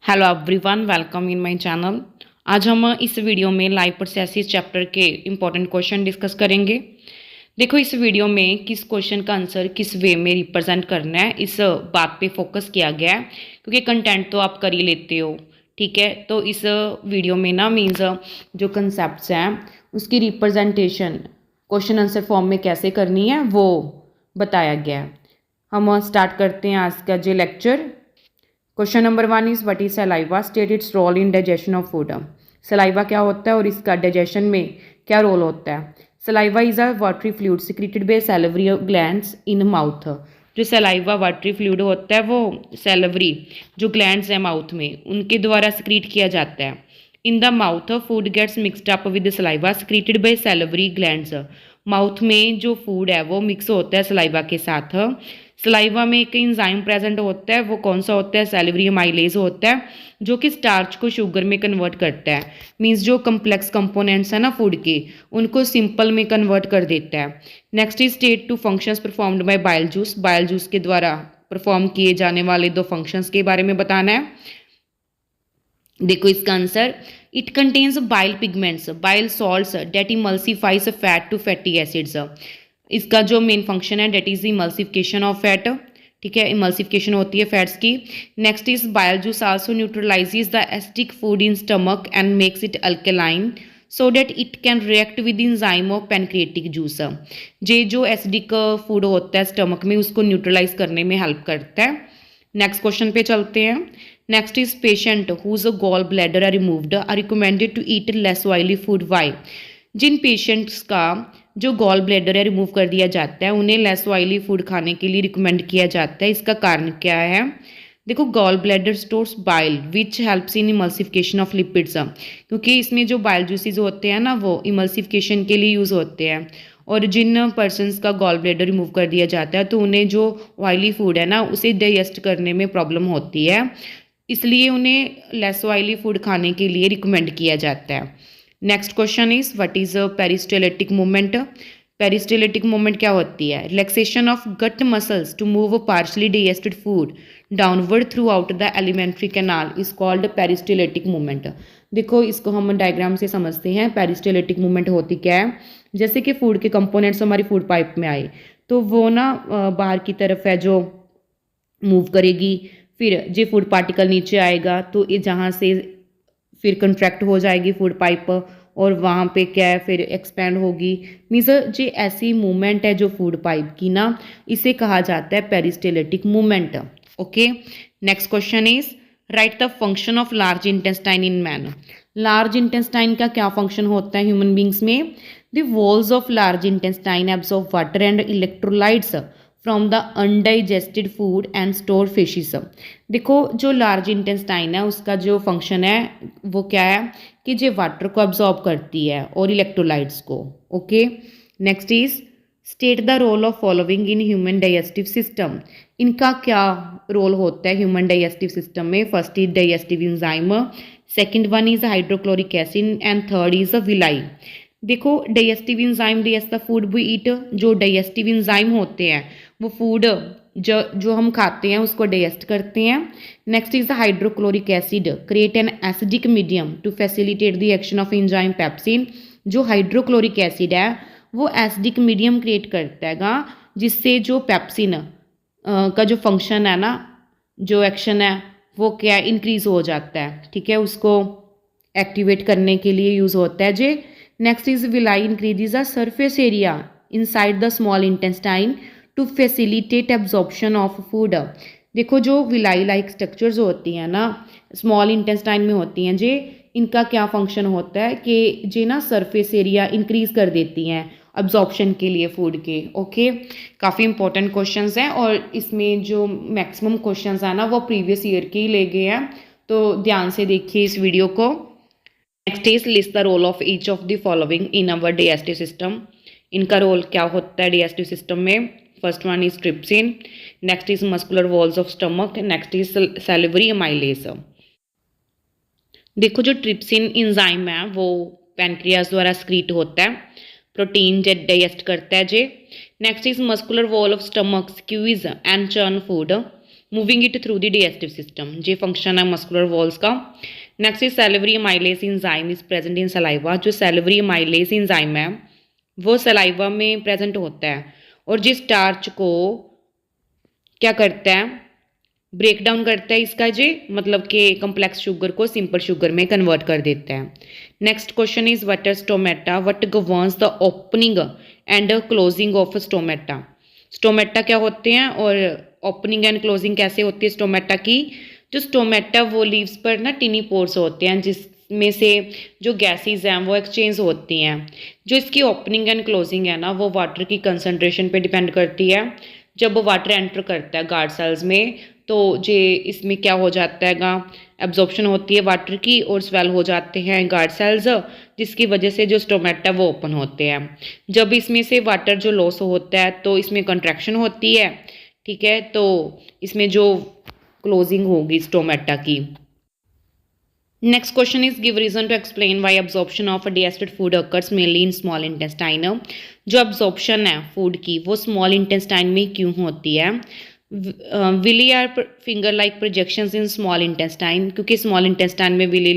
Hello everyone, welcome in my channel. आज हम इस वीडियो में लाइव प्रोसेसिस चैप्टर के इम्पोर्टेंट क्वेश्चन डिस्कस करेंगे। देखो, इस वीडियो में किस क्वेश्चन का आंसर किस वे में रिप्रेजेंट करना है, इस बात पे फोकस किया गया है, क्योंकि कंटेंट तो आप कर ही लेते हो। ठीक है, तो इस वीडियो में ना मीन्स जो कंसेप्ट हैं उसकी रिप्रेजेंटेशन क्वेश्चन आंसर फॉर्म में कैसे करनी है वो बताया गया है। हम स्टार्ट करते हैं आज का जो lecture. Question number 1 is what is saliva, state its role in digestion of food. Saliva क्या होता है और इसका डाइजेशन में क्या रोल होता है। Saliva is a watery fluid secreted by salivary glands in mouth. जो सलाइवा वाटरी फ्लूइड होता है वो सैलिवरी जो ग्लैंड्स है माउथ में उनके द्वारा सिक्रीट किया जाता है। In the mouth food gets mixed up with saliva secreted by salivary glands. Mouth में जो फूड है वो मिक्स होता है सलाइवा के साथ। सलाइवा में एक एंजाइम प्रेजेंट होता है, वो कौन सा होता है, सैलिवरी अमाइलेज होता है, जो कि स्टार्च को शुगर में कन्वर्ट करता है। मींस जो कम्प्लेक्स कंपोनेंट्स है ना फूड के, उनको सिंपल में कन्वर्ट कर देता है। Next is state two functions performed by bile juice. Bile juice के द्वारा परफॉर्म किए जाने वाले 2 फंक्शंस के बारे में बताना है। देखो इसका answer, it contains bile pigments, bile salts that emulsifies fat to fatty acids. इसका जो मेन फंक्शन है that is emulsification of fat. ठीक है, इमल्सिफिकेशन होती है फैट्स की। Next is bile juice also neutralizes the acidic food in stomach and makes it alkaline so that it can react with enzyme of pancreatic juice. ये जो acidic food होता है stomach में उसको न्यूट्रलाइज करने में हेल्प करता है। नेक्स्ट क्वेश्चन पे चलते हैं। Next is patient whose gall bladder are removed are recommended to eat less oily food. Why? जिन पेशेंट्स का जो गॉल ब्लैडर है रिमूव कर दिया जाता है उन्हें लेस ऑयली फूड खाने के लिए रिकमेंड किया जाता है। इसका कारण क्या है? देखो, gall bladder stores bile which helps in emulsification of lipids. क्योंकि इसमें जो बाइल जूसेस होते हैं ना वो इमल्सिफिकेशन के लिए यूज़ होते हैं। और जिन पर्सनस का गॉल ब्लैडर रिमूव कर दिया जाता है तो उन्हें जो ऑयली फूड है ना उसे डाइजेस्ट करने में प्रॉब्लम होती है, इसलिए उन्हें लेस ऑयली फूड खाने के लिए रिकमेंड किया जाता है। Next question is what is a peristaltic movement. Peristaltic movement क्या होती है? Relaxation of gut muscles to move partially digested food downward throughout the alimentary canal is called peristaltic movement. देखो, इसको हम डायग्राम से समझते हैं। पेरिस्टाल्टिक मूवमेंट होती क्या है? जैसे कि फूड के कंपोनेंट्स हमारी फूड पाइप में आए तो वो ना बाहर की तरफ है जो मूव करेगी, फिर जो फूड पार्टिकल नीचे आएगा तो ये जहाँ से फिर कंट्रैक्ट हो जाएगी फूड पाइप और वहाँ पे क्या है फिर एक्सपैंड होगी। मीन्स जो ऐसी मूवमेंट है जो फूड पाइप की ना, इसे कहा जाता है peristaltic movement. Okay, next question is write the function of large intestine in man. Large intestine का क्या फंक्शन होता है ह्यूमन बींग्स में? The walls of large intestine absorb water and electrolytes from the undigested food and store fishes. देखो, जो large intestine है उसका जो फंक्शन है वो क्या है कि जो वाटर को अब्जॉर्ब करती है और इलेक्ट्रोलाइट्स को। Okay, next is state the role of following in human digestive system. इनका क्या रोल होता है ह्यूमन डाइजेस्टिव सिस्टम में? First is digestive enzyme, second one is hydrochloric acid and third is a villi. देखो, digestive enzyme digest the food we eat. जो digestive enzyme होते हैं वो फूड जो हम खाते हैं उसको डाइजेस्ट करते हैं। Next is the hydrochloric acid create an acidic medium to facilitate the action of enzyme pepsin. जो हाइड्रोक्लोरिक एसिड है वो एसिडिक मीडियम क्रिएट करता है जिससे जो पेप्सिन का जो फंक्शन है ना, जो एक्शन है वो क्या इंक्रीज हो जाता है। ठीक है, उसको एक्टिवेट करने के लिए यूज़ होता है जे। Next is villi increases the surface area inside the small intestine to facilitate absorption of food. देखो, जो विलाई लाइक स्ट्रक्चर्स होती हैं ना स्मॉल इंटेस्टाइन में होती हैं जे, इनका क्या फंक्शन होता है कि जे ना सरफेस एरिया इंक्रीज कर देती हैं अब्जॉर्प्शन के लिए फूड के। ओके, काफ़ी इंपॉर्टेंट क्वेश्चंस हैं और इसमें जो मैक्सिमम क्वेश्चंस हैं ना वो प्रीवियस ईयर के ही ले गए हैं, तो ध्यान से देखिए इस वीडियो को। Next is list the role of each of the following in our digestive system. इनका रोल क्या होता है डाइजेस्टिव सिस्टम में? First one is trypsin, next is muscular walls of stomach, next is salivary amylase. देखो, जो trypsin enzyme है वो pancreas द्वारा स्क्रीट होता है, प्रोटीन डाइजेस्ट करता है जे। Next is muscular wall of stomach squeeze and churn food. Moving it through the digestive system, ये फंक्शन है मस्कुलर वॉल्स का। Next is salivary amylase enzyme is present in saliva, जो सैलिवरी अमाइलेज एंजाइम है वो saliva में present होता है और जिस स्टार्च को क्या करता है, ब्रेक डाउन करता है इसका जे, मतलब कि कम्प्लेक्स शुगर को सिंपल शुगर में कन्वर्ट कर देता है। Next question is what is stomata, what governs the opening and closing of stomata. Stomata क्या होते हैं और ओपनिंग एंड क्लोजिंग कैसे होती है स्टोमेटा की। जो स्टोमेटा वो लीव्स पर ना टिनी पोर्स होते हैं जिसमें से जो गैसेस हैं वो एक्सचेंज होती हैं। जो इसकी ओपनिंग एंड क्लोजिंग है ना वो वाटर की कंसनट्रेशन पे डिपेंड करती है। जब वाटर एंटर करता है गार्ड सेल्स में तो जे इसमें क्या हो जाता है गा, एब्जॉर्प्शन होती है वाटर की और स्वेल हो जाते हैं गार्ड सेल्स, जिसकी वजह से जो स्टोमेटा वो ओपन होते हैं। जब इसमें से वाटर जो लॉस होता है तो इसमें कंट्रैक्शन होती है, ठीक है, तो इसमें जो क्लोजिंग होगी स्टोमेटा की। Next question is give reason to explain why absorption of digested food occurs mainly in small intestine. जो एब्जॉर्प्शन है फूड की वो स्मॉल इंटेस्टाइन में क्यों होती है। Villi are finger like projections in small intestine, क्योंकि स्मॉल इंटेस्टाइन में विली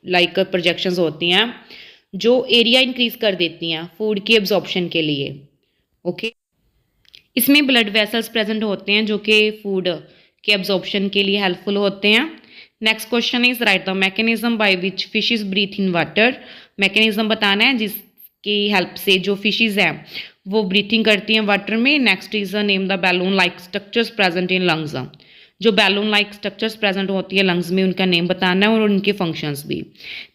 लाइक प्रोजेक्शंस होती हैं जो एरिया इंक्रीज कर देती हैं फूड की एब्जॉर्प्शन के लिए। ओके, इसमें ब्लड वेसल्स प्रेजेंट होते हैं जो कि फूड के एब्जॉर्प्शन के लिए हेल्पफुल होते हैं। Next question is write the mechanism by which fishes breathe in water. Mechanism बताना है जिसकी हेल्प से जो फिशेस हैं वो ब्रीथिंग करती हैं वाटर में। Next is name the balloon like structures present in lungs. जो बैलून लाइक स्ट्रक्चर्स प्रेजेंट होती है लंग्स में उनका नेम बताना है और उनके फंक्शंस भी।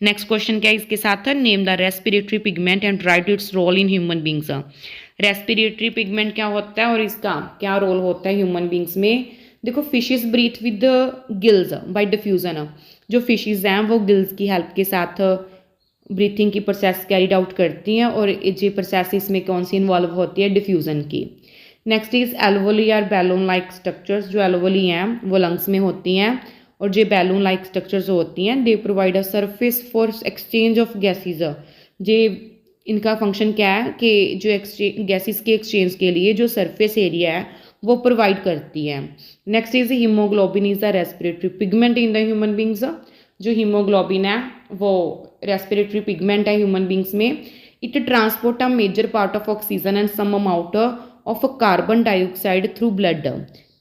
नेक्स्ट क्वेश्चन क्या है इसके साथ है, name the respiratory pigment and write its role in human beings. Respiratory pigment क्या होता है और इसका क्या रोल होता है ह्यूमन बींग्स में। देखो fishes breathe with gills by diffusion. जो फिशेस हैं वो गिल्स की हेल्प के साथ ब्रीथिंग की प्रोसेस कैरीड आउट करती हैं और ये प्रोसेस इसमें कौन सी इन्वॉल्व होती है, डिफ्यूजन की। Next is alveoli are balloon like structures. जो एल्वोली हैं वो लंग्स में होती हैं और जो बैलून लाइक स्ट्रक्चर्स होती हैं they provide a surface for exchange of gases. जे इनका फंक्शन क्या है कि जो गैसेस के एक्सचेंज के लिए जो सरफेस एरिया है वो प्रोवाइड करती है। Next is haemoglobin is the respiratory pigment in the human beings. जो हीमोग्लोबिन है वो रेस्पिरेटरी पिगमेंट है ह्यूमन बींग्स में। It transport a major part of oxygen and some amount of carbon dioxide through blood.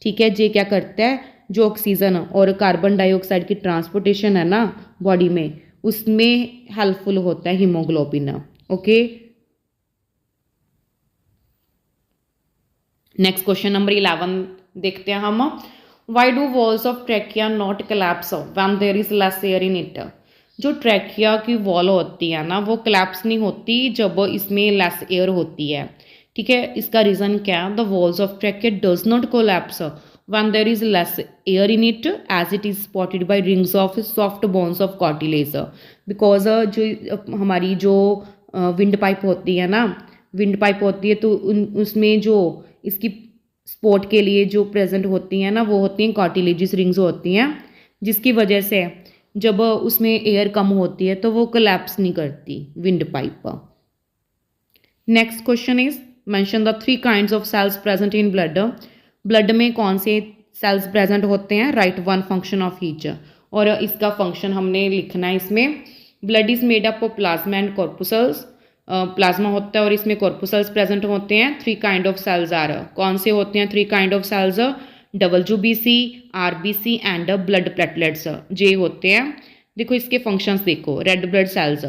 ठीक है, ये क्या करता है, जो ऑक्सीजन और कार्बन डाइऑक्साइड की ट्रांसपोर्टेशन है ना बॉडी में उसमें हेल्पफुल होता है haemoglobin. Okay, next question number 11 देखते हैं हम। Why do walls of trachea not collapse when there is less air in it. जो ट्रैकिया की वॉल होती है ना वो कोलैप्स नहीं होती जब इसमें लेस एयर होती है। ठीक है, इसका रीज़न क्या है, the walls of trachea does not collapse when there is less air in it as it is supported by rings of soft bones of cartilage. Because जो हमारी जो विंड पाइप होती है ना, विंड पाइप होती है तो उसमें जो इसकी सपोर्ट के लिए जो प्रेजेंट होती हैं ना वो होती हैं कार्टिलेजिस रिंग्स होती हैं, जिसकी वजह से जब उसमें एयर कम होती है तो वो कोलैप्स नहीं करती windpipe. Next question is mention the 3 kinds of cells present in blood. Blood में कौन से सेल्स प्रेजेंट होते हैं, write one function of each. और इसका फंक्शन हमने लिखना है इसमें। Blood is made up of plasma and corpuscles. Plasma होता है और इसमें कॉर्पुसल्स प्रेजेंट होते हैं। 3 काइंड ऑफ सेल्स आर, कौन से होते हैं 3 kind of cells, WBC, RBC and blood platelets जे होते हैं। देखो इसके फंक्शंस देखो, रेड ब्लड सेल्स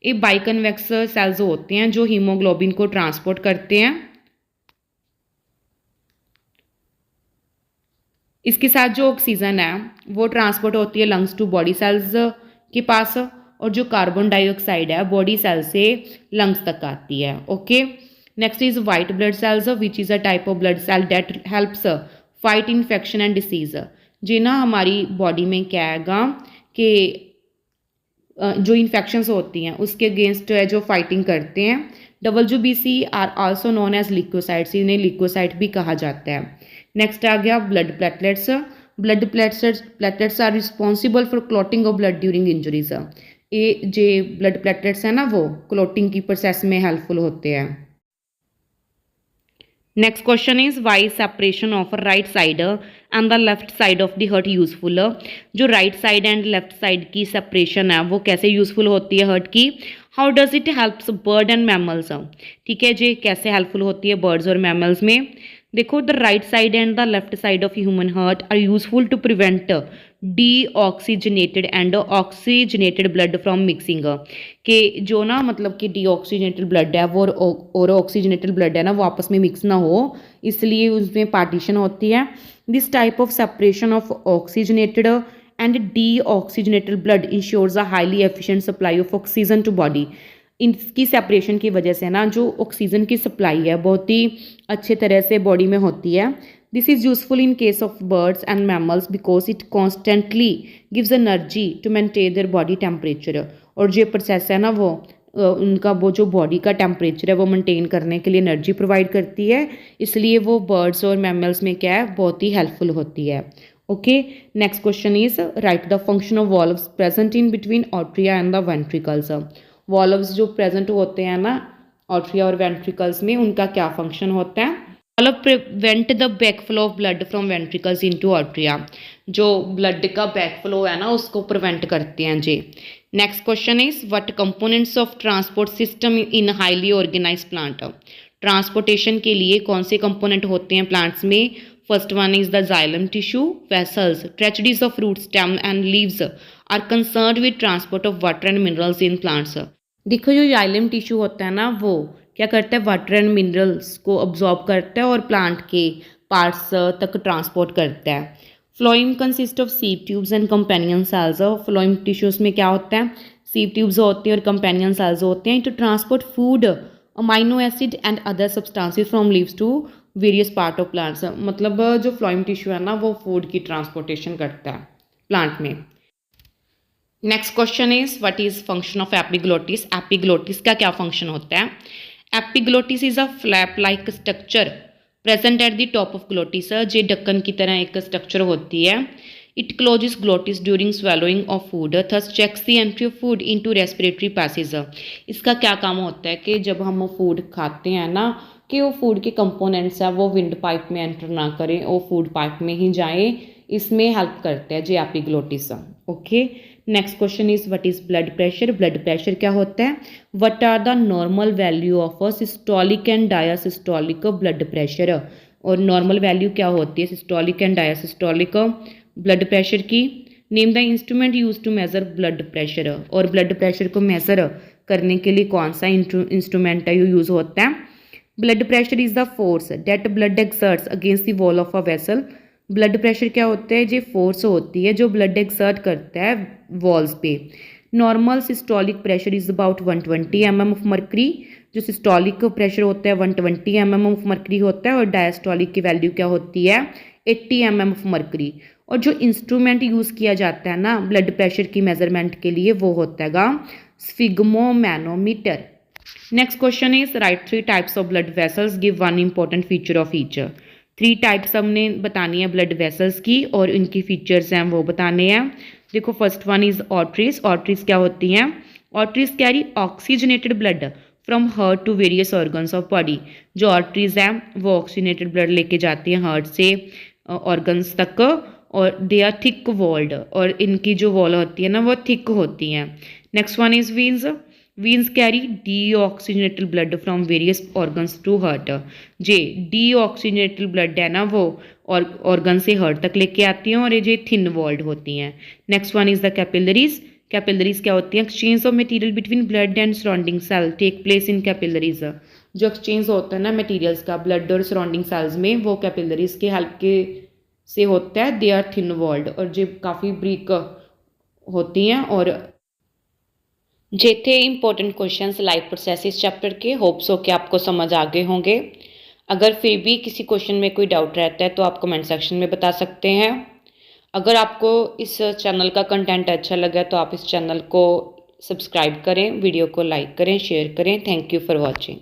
ये बाइकन्वेक्स सेल्स होते हैं जो हीमोग्लोबिन को ट्रांसपोर्ट करते हैं। इसके साथ जो ऑक्सीजन है वो ट्रांसपोर्ट होती है लंग्स टू बॉडी सेल्स के पास और जो कार्बन डाइऑक्साइड है बॉडी सेल से लंग्स तक आती है। Okay, next is white blood cells which is a type of blood cell that helps fight infection and disease. जी ना हमारी बॉडी में क्या हैगा कि जो इन्फेक्शंस होती हैं उसके अगेंस्ट है जो फाइटिंग करते हैं। WBC are also known as leucocytes, इन्हें लिकोसाइट भी कहा जाता है। नेक्स्ट आ गया blood platelets. Blood platelets are responsible for clotting of blood during injuries. ये जो ब्लड प्लेटलेट्स हैं ना वो क्लॉटिंग की प्रोसेस में हेल्पफुल होते हैं। Next question is why separation of right side and the left side of the heart useful. जो right side and left side की सेपरेशन है वो कैसे यूजफुल होती है हर्ट की। How does it helps bird and mammals. ठीक है जी, कैसे हेल्पफुल होती है बर्ड्स और मैमल्स में। देखो, the right side and the left side of human heart are useful to prevent deoxygenated and oxygenated blood from mixing. कि जो ना मतलब कि डीऑक्सीजनेटेड ब्लड है वो और ऑक्सीजनेटेड ब्लड है ना वो आपस में मिक्स ना हो, इसलिए उसमें पार्टीशन होती है। This type of separation of oxygenated and deoxygenated blood ensures a highly efficient supply of oxygen to body. इनकी सेपरेशन की वजह से ना जो ऑक्सीजन की सप्लाई है बहुत ही अच्छे तरह से बॉडी में होती है। This is useful in case of birds and mammals because it constantly gives energy to maintain their body temperature. और जो प्रोसेस है ना वो उनका वो जो बॉडी का टेम्परेचर है वो मेंटेन करने के लिए एनर्जी प्रोवाइड करती है, इसलिए वो बर्ड्स और मैमल्स में क्या है बहुत ही हेल्पफुल होती है। Okay, next question is write the function of valves present in between atria and the ventricles. Valves जो प्रेजेंट होते हैं ना ऑट्रिया और वेंट्रिकल्स में, उनका क्या फंक्शन होता है। Valve prevent the backflow of blood from ventricles into atria. जो ब्लड का बैकफ्लो है ना उसको प्रिवेंट करते हैं जी। Next question is what components of transport system in highly organized plant. Transportation के लिए कौन से कंपोनेंट होते हैं प्लांट्स में। First one is the xylem tissue vessels tracheids of root stem and leaves are concerned with transport of water and minerals in plants. देखो, जो xylem tissue होता है ना वो क्या करता है, वाटर एंड मिनरल्स को अब्जॉर्ब करता है और प्लांट के पार्ट्स तक ट्रांसपोर्ट करता है। Phloem consist of sieve tubes and companion cells. Phloem tissues में क्या होता है, सीव ट्यूब्स होती हैं और कंपेनियन सेल्स होते हैं to transport food amino acid and other substances from leaves to various part of plants. मतलब जो फ्लोइम टिश्यू है ना वो फूड की ट्रांसपोर्टेशन करता है प्लांट में। Next question is what is function of epiglottis. Epiglottis का क्या फंक्शन होता है। Epiglottis is a flap like structure present at the top of glottis. जे ढक्कन की तरह एक स्ट्रक्चर होती है। It closes glottis during swallowing of food thus checks the entry of food into respiratory passage. इसका क्या काम होता है कि जब हम फूड खाते हैं ना कि वो फूड के कंपोनेंट्स है वो विंड पाइप में एंटर ना करें, वो फूड पाइप में ही जाए, इसमें हेल्प करते हैं जी epiglottis. Okay, next question is what is blood pressure. Blood pressure क्या होता है। What are the normal value of a systolic and diastolic blood pressure. और नॉर्मल वैल्यू क्या होती है systolic and diastolic blood pressure की। Name the instrument use to measure blood pressure. और blood pressure को मेजर करने के लिए कौन सा इंस्ट्रूमेंट है यूज होता है। Blood pressure is the force that blood exerts against the wall of a vessel. Blood pressure क्या होता है, जो फोर्स होती है जो ब्लड एक्सर्ट करता है वॉल्स पे। Normal systolic pressure is about 120 mm of mercury. जो सिस्टोलिक प्रेशर होता है 120 mm ऑफ मर्करी होता है और डायस्टोलिक की वैल्यू क्या होती है 80 mm ऑफ मर्करी। और जो इंस्ट्रूमेंट यूज़ किया जाता है ना ब्लड प्रेशर की मेजरमेंट के लिए वो होता है sphygmomanometer. Next question is right 3 types of blood vessels give one important feature of each. 3 types हमने बतानी है ब्लड वेसल्स की और इनकी फीचर्स हैं वो बताने हैं। देखो, first one is arteries. Arteries क्या होती हैं। Arteries carry oxygenated blood from heart to various organs of body. जो ऑर्टरीज हैं वो ऑक्सीजनेटेड ब्लड लेके जाती हैं हार्ट से ऑर्गन्स तक और दे आर थिक वॉल्ड और इनकी जो वॉल होती है ना वो थिक होती हैं। Next one is veins. Veins carry deoxygenated blood from various organs to heart. जे डीऑक्सीजनेटेड ब्लड है ना वो ऑर्गन से हार्ट तक लेके आती हैं और ये जो थिन वॉल्ड होती हैं। Next one is the capillaries. Capillaries क्या होती हैं। Exchange of material between blood and surrounding cell take place in capillaries. जो एक्सचेंज होता है ना मटेरियल्स का ब्लड और सराउंडिंग सेल्स में वो कैपिलरीज के हेल्प के से होता है। दे आर थिन वॉल्ड और जो काफ़ी ब्रीक होती हैं। और जे थे important questions life process chapter के। होप सो कि आपको समझ आ गए होंगे। अगर फिर भी किसी क्वेश्चन में कोई डाउट रहता है तो आप कमेंट सेक्शन में बता सकते हैं। अगर आपको इस चैनल का कंटेंट अच्छा लगा तो आप इस चैनल को सब्सक्राइब करें, वीडियो को लाइक करें, शेयर करें। Thank you for watching.